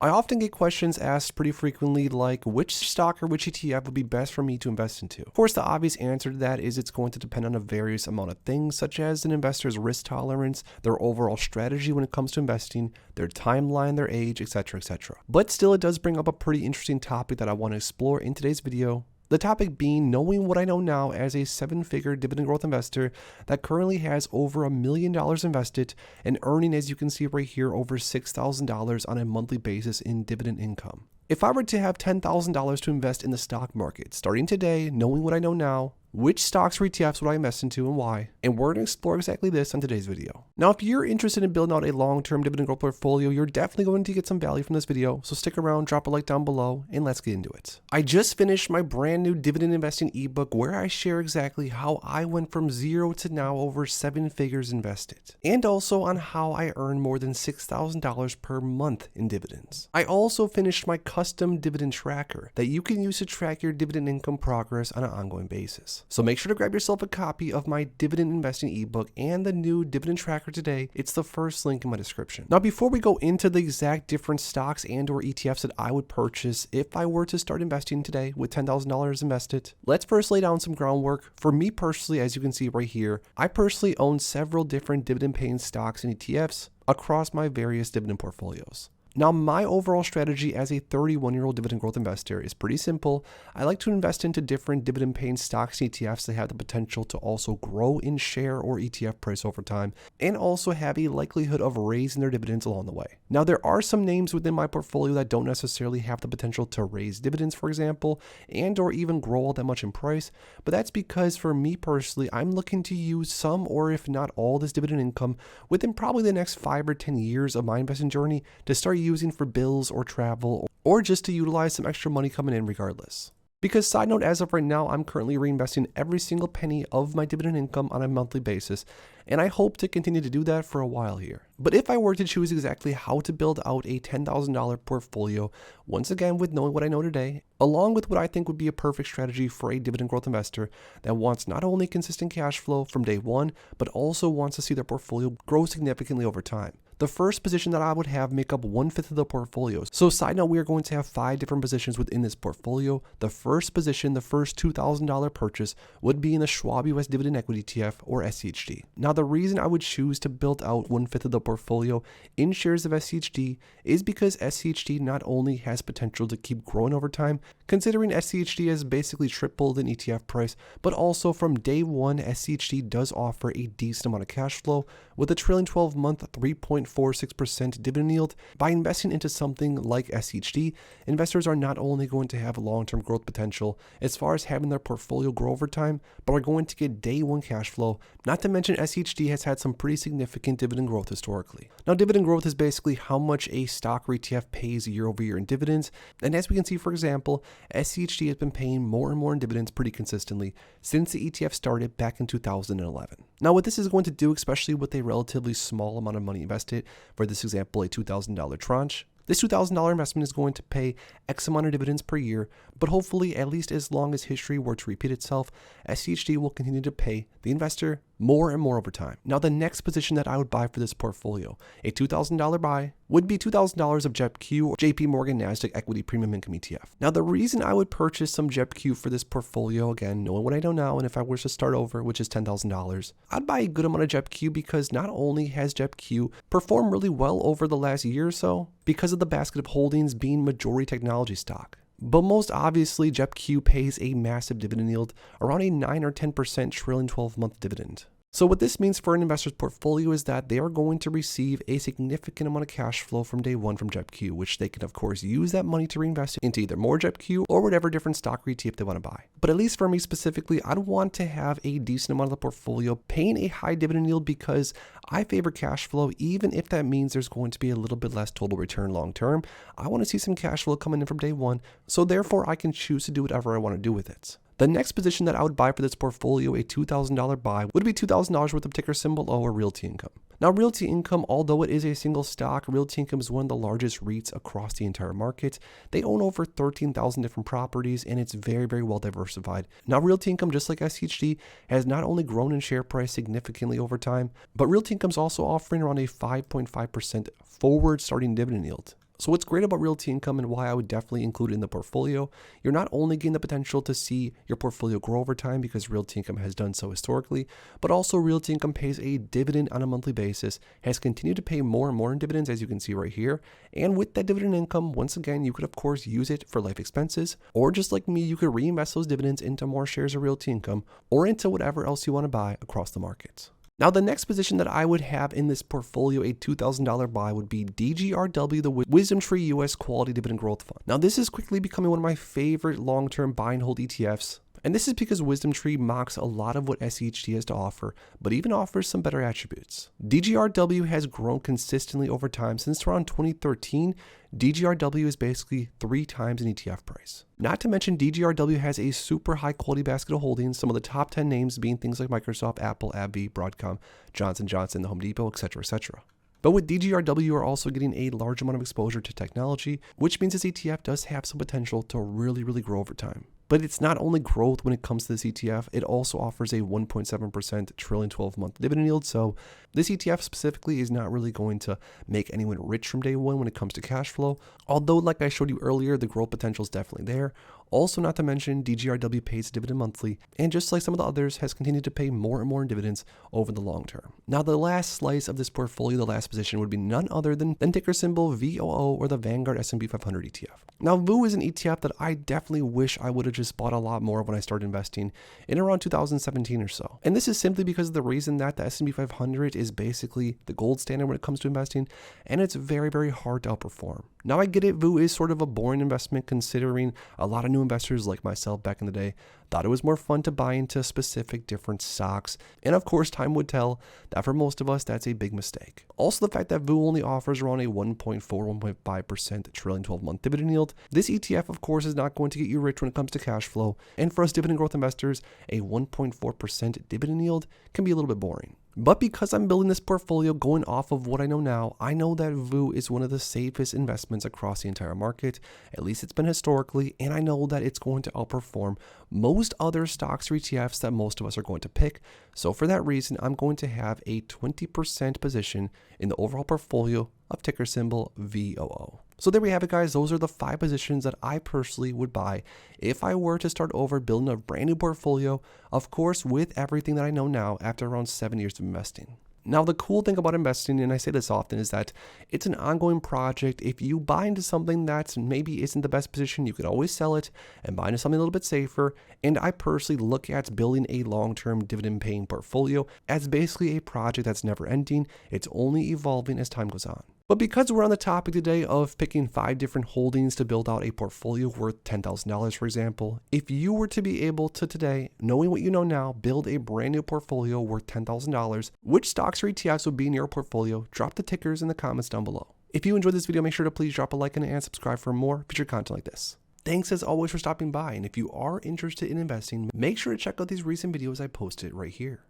I often get questions asked pretty frequently like which stock or which ETF would be best for me to invest into. Of course, the obvious answer to that is it's going to depend on a various amount of things such as an investor's risk tolerance, their overall strategy when it comes to investing, their timeline, their age, etc., etc. But still, it does bring up a pretty interesting topic that I want to explore in today's video. The topic being knowing what I know now as a 7-figure dividend growth investor that currently has over $1 million invested and earning, as you can see right here, over $6,000 on a monthly basis in dividend income. If I were to have $10,000 to invest in the stock market, starting today, knowing what I know now, which stocks or ETFs would I invest into and why? And we're going to explore exactly this on today's video. Now, if you're interested in building out a long-term dividend growth portfolio, you're definitely going to get some value from this video. So stick around, drop a like down below, and let's get into it. I just finished my brand new dividend investing ebook where I share exactly how I went from zero to now over 7 figures invested, and also on how I earned more than $6,000 per month in dividends. I also finished my custom dividend tracker that you can use to track your dividend income progress on an ongoing basis. So make sure to grab yourself a copy of my dividend investing ebook and the new dividend tracker today. It's the first link in my description. Now, before we go into the exact different stocks and or ETFs that I would purchase if I were to start investing today with $10,000 invested, let's first lay down some groundwork. For me personally, as you can see right here, I personally own several different dividend paying stocks and ETFs across my various dividend portfolios. Now, my overall strategy as a 31-year-old dividend growth investor is pretty simple. I like to invest into different dividend-paying stocks and ETFs that have the potential to also grow in share or ETF price over time, and also have a likelihood of raising their dividends along the way. Now, there are some names within my portfolio that don't necessarily have the potential to raise dividends, for example, and or even grow all that much in price, but that's because for me personally, I'm looking to use some or if not all this dividend income within probably the next 5 or 10 years of my investing journey to start using for bills or travel, or just to utilize some extra money coming in regardless. Because side note, as of right now, I'm currently reinvesting every single penny of my dividend income on a monthly basis, and I hope to continue to do that for a while here. But if I were to choose exactly how to build out a $10,000 portfolio, once again with knowing what I know today, along with what I think would be a perfect strategy for a dividend growth investor that wants not only consistent cash flow from day one, but also wants to see their portfolio grow significantly over time. The first position that I would have make up 1/5 of the portfolio. So side note, we are going to have 5 different positions within this portfolio. The first position, the first $2,000 purchase, would be in the Schwab US Dividend Equity ETF or SCHD. Now, the reason I would choose to build out 1/5 of the portfolio in shares of SCHD is because SCHD not only has potential to keep growing over time, considering SCHD has basically tripled in ETF price, but also from day one, SCHD does offer a decent amount of cash flow with a trailing 12-month 3.46% dividend yield. By investing into something like SCHD, investors are not only going to have long-term growth potential as far as having their portfolio grow over time, but are going to get day one cash flow. Not to mention SCHD has had some pretty significant dividend growth historically. Now, dividend growth is basically how much a stock or ETF pays year over year in dividends. And as we can see, for example, SCHD has been paying more and more in dividends pretty consistently since the ETF started back in 2011. Now, what this is going to do, especially with a relatively small amount of money invested, for this example, a $2,000 tranche, this $2,000 investment is going to pay X amount of dividends per year, but hopefully, at least as long as history were to repeat itself, SCHD will continue to pay the investor more and more over time. Now, the next position that I would buy for this portfolio, a $2,000 buy, would be $2,000 of JPIE or JP Morgan Nasdaq Equity Premium Income ETF. Now, the reason I would purchase some JPIE for this portfolio, again, knowing what I know now, and if I were to start over, which is $10,000, I'd buy a good amount of JPIE because not only has JPIE performed really well over the last year or so, because of the basket of holdings being majority technology stock, but most obviously, JPIE pays a massive dividend yield, around a 9 or 10% trailing 12-month dividend. So what this means for an investor's portfolio is that they are going to receive a significant amount of cash flow from day one from JPIE, which they can of course use that money to reinvest into either more JPIE or whatever different stock or ETF they want to buy. But at least for me specifically, I'd want to have a decent amount of the portfolio paying a high dividend yield because I favor cash flow, even if that means there's going to be a little bit less total return long term. I want to see some cash flow coming in from day one, so therefore I can choose to do whatever I want to do with it. The next position that I would buy for this portfolio, a $2,000 buy, would be $2,000 worth of ticker symbol O or Realty Income. Now, Realty Income, although it is a single stock, Realty Income is one of the largest REITs across the entire market. They own over 13,000 different properties, and it's very, very well diversified. Now, Realty Income, just like SCHD, has not only grown in share price significantly over time, but Realty Income is also offering around a 5.5% forward starting dividend yield. So what's great about realty income and why I would definitely include it in the portfolio, you're not only getting the potential to see your portfolio grow over time because realty income has done so historically, but also realty income pays a dividend on a monthly basis, has continued to pay more and more in dividends as you can see right here. And with that dividend income, once again, you could of course use it for life expenses, or just like me, you could reinvest those dividends into more shares of realty income or into whatever else you want to buy across the markets. Now, the next position that I would have in this portfolio, a $2,000 buy, would be DGRW, the Wisdom Tree US Quality Dividend Growth Fund. Now, this is quickly becoming one of my favorite long-term buy and hold ETFs. And this is because Wisdom Tree mocks a lot of what SCHD has to offer, but even offers some better attributes. DGRW has grown consistently over time. Since around 2013, DGRW is basically 3 times an ETF price. Not to mention, DGRW has a super high quality basket of holdings, some of the top 10 names being things like Microsoft, Apple, abbvie, Broadcom, Johnson & Johnson, the Home Depot, etc., etc. But with DGRW, you're also getting a large amount of exposure to technology, which means this ETF does have some potential to really grow over time. But it's not only growth when it comes to this ETF, it also offers a 1.7% trailing 12-month dividend yield. So this ETF specifically is not really going to make anyone rich from day one when it comes to cash flow. Although, like I showed you earlier, the growth potential is definitely there. Also, not to mention, DGRW pays a dividend monthly, and just like some of the others, has continued to pay more and more in dividends over the long term. Now, the last slice of this portfolio, the last position, would be none other than ticker symbol VOO, or the Vanguard S&P 500 ETF. Now, VOO is an ETF that I definitely wish I would have just bought a lot more of when I started investing in around 2017 or so. And this is simply because of the reason that the S&P 500 is basically the gold standard when it comes to investing, and it's very hard to outperform. Now, I get it, VOO is sort of a boring investment considering a lot of new investors like myself back in the day thought it was more fun to buy into specific different stocks. And of course, time would tell that for most of us, that's a big mistake. Also, the fact that VOO only offers around a 1.5% trailing 12-month dividend yield. This ETF, of course, is not going to get you rich when it comes to cash flow. And for us dividend growth investors, a 1.4% dividend yield can be a little bit boring. But because I'm building this portfolio going off of what I know now, I know that VOO is one of the safest investments across the entire market. At least it's been historically, and I know that it's going to outperform most other stocks or ETFs that most of us are going to pick. So for that reason, I'm going to have a 20% position in the overall portfolio of ticker symbol VOO. So there we have it, guys. Those are the 5 positions that I personally would buy if I were to start over building a brand new portfolio, of course, with everything that I know now after around 7 years of investing. Now, the cool thing about investing, and I say this often, is that it's an ongoing project. If you buy into something that maybe isn't the best position, you could always sell it and buy into something a little bit safer. And I personally look at building a long-term dividend-paying portfolio as basically a project that's never ending. It's only evolving as time goes on. But because we're on the topic today of picking 5 different holdings to build out a portfolio worth $10,000, for example, if you were to be able to today, knowing what you know now, build a brand new portfolio worth $10,000, which stocks or ETFs would be in your portfolio? Drop the tickers in the comments down below. If you enjoyed this video, make sure to please drop a like and subscribe for more future content like this. Thanks as always for stopping by, and if you are interested in investing, make sure to check out these recent videos I posted right here.